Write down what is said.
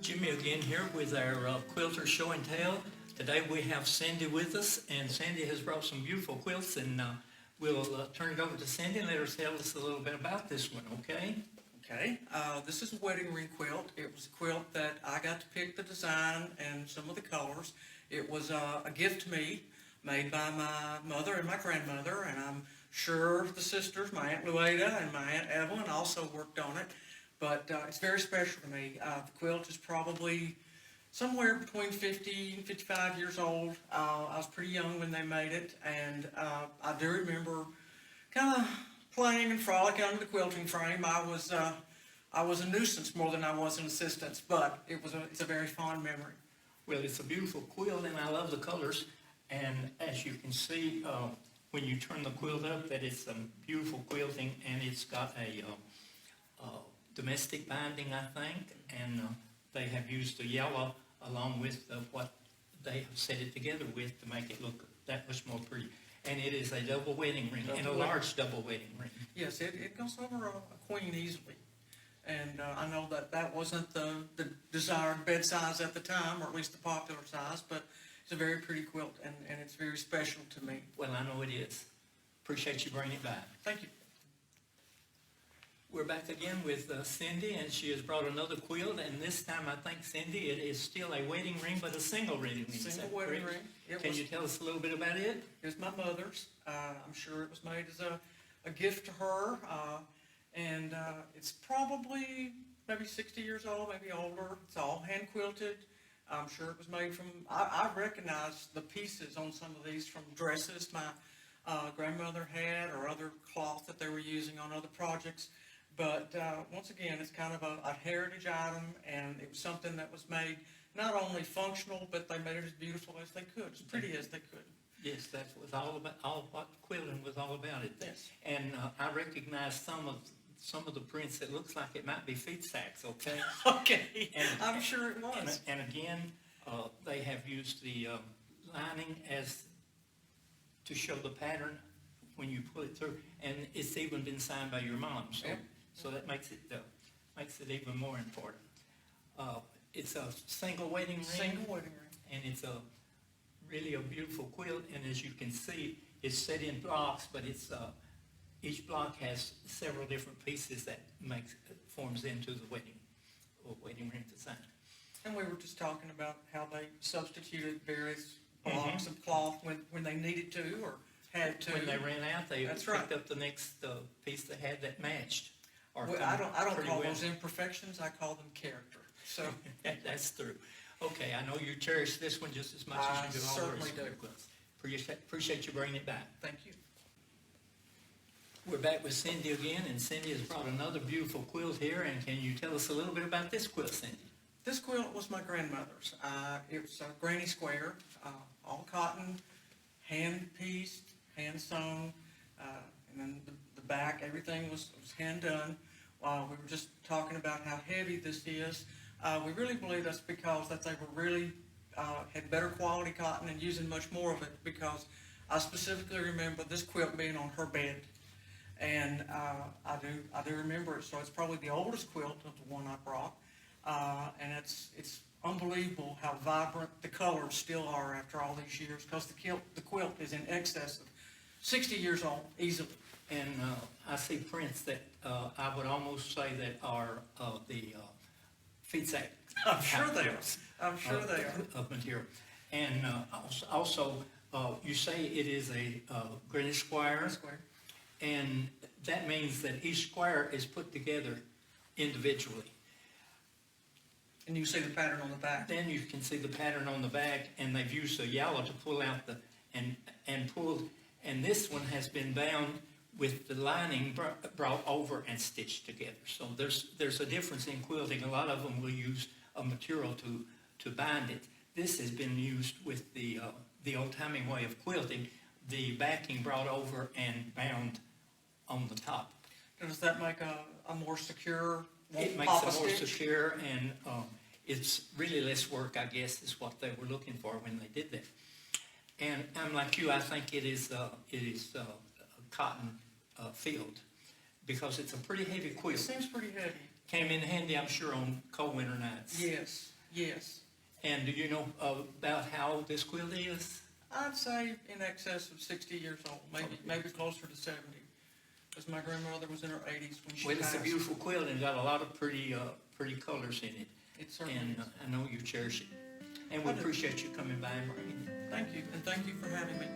Jimmy again here with our Quilter show and tell. Today we have Cindy with us, and Cindy has brought some beautiful quilts, and we'll turn it over to Cindy and let her tell us a little bit about this one, okay? Okay, this is a wedding ring quilt. It was a quilt that I got to pick the design and some of the colors. It was a gift to me, made by my mother and my grandmother, and I'm sure the sisters, my Aunt Lueda and my Aunt Evelyn, also worked on it. But it's very special to me. The quilt is probably somewhere between 50 and 55 years old. I was pretty young when they made it, and I do remember kind of playing and frolicking under the quilting frame. I was a nuisance more than I was an assistance, but it's a very fond memory. Well, it's a beautiful quilt, and I love the colors. And as you can see, when you turn the quilt up, that it's some beautiful quilting, and it's got a domestic binding, I think, and they have used the yellow along with what they have set it together with to make it look that much more pretty. And it is a double wedding ring, and a large double wedding ring. Yes, it goes over a queen easily. And I know that wasn't the desired bed size at the time, or at least the popular size, but it's a very pretty quilt, and it's very special to me. Well, I know it is. Appreciate you bringing it back. Thank you. We're back again with Cindy, and she has brought another quilt, and this time I think, Cindy, it is still a wedding ring, but a single wedding ring. Single wedding ring. Can you tell us a little bit about it? It was my mother's. I'm sure it was made as a gift to her, and it's probably maybe 60 years old, maybe older. It's all hand quilted. I'm sure it was made from, I recognize the pieces on some of these from dresses my grandmother had, or other cloth that they were using on other projects. But once again, it's kind of a heritage item, and it was something that was made not only functional, but they made it as beautiful as they could, as pretty as they could. Yes, that was all what quilting was all about. It. Yes. And I recognize some of the prints. It looks like it might be feet sacks. Okay. Okay. And, I'm sure it was. And again, they have used the lining as to show the pattern when you pull it through, and it's even been signed by your mom. So. Yep. So that makes it even more important. It's a single wedding ring. Single wedding ring. And it's really a beautiful quilt. And as you can see, it's set in blocks, but it's each block has several different pieces that forms into the wedding ring design. And we were just talking about how they substituted various blocks of cloth when they needed to or had to. When they ran out, they That's picked right. up the next piece they had that matched. Well, I don't call those imperfections. I call them character. So that's true. Okay, I know you cherish this one just as much as you do all the rest of your quilts. Appreciate you bringing it back. Thank you. We're back with Cindy again, and Cindy has brought another beautiful quilt here. And can you tell us a little bit about this quilt, Cindy? This quilt was my grandmother's. It was a granny square, all cotton, hand pieced, hand sewn, and then the back, everything was hand done. We were just talking about how heavy this is. We really believe that's because they were really had better quality cotton and using much more of it, because I specifically remember this quilt being on her bed, and I do remember it. So it's probably the oldest quilt of the one I brought, and it's unbelievable how vibrant the colors still are after all these years, because the quilt is in excess of 60 years old easily. And I see prints that I would almost say that are the feet sack. I'm sure they are. I'm sure they are. Of material. And also, you say it is a granny square. And that means that each square is put together individually. And you see the pattern on the back. Then you can see the pattern on the back, and they've used the yellow to pull out and this one has been bound with the lining brought over and stitched together. So there's a difference in quilting. A lot of them will use a material to bind it. This has been used with the old-timey way of quilting, the backing brought over and bound on the top. Does that make a more secure? It makes it more secure, and it's really less work, I guess, is what they were looking for when they did that. And I'm like you. I think it is cotton field, because it's a pretty heavy quilt. It seems pretty heavy. Came in handy, I'm sure, on cold winter nights. Yes, Yes. And do you know about how old this quilt is? I'd say in excess of 60 years old, maybe closer to 70. Because my grandmother was in her 80s when she Well, passed. it's a beautiful quilt and got a lot of pretty colors in it. It certainly And is. I know you cherish it. And we I do. appreciate you coming by and bringing it. Thank you, and thank you for having me.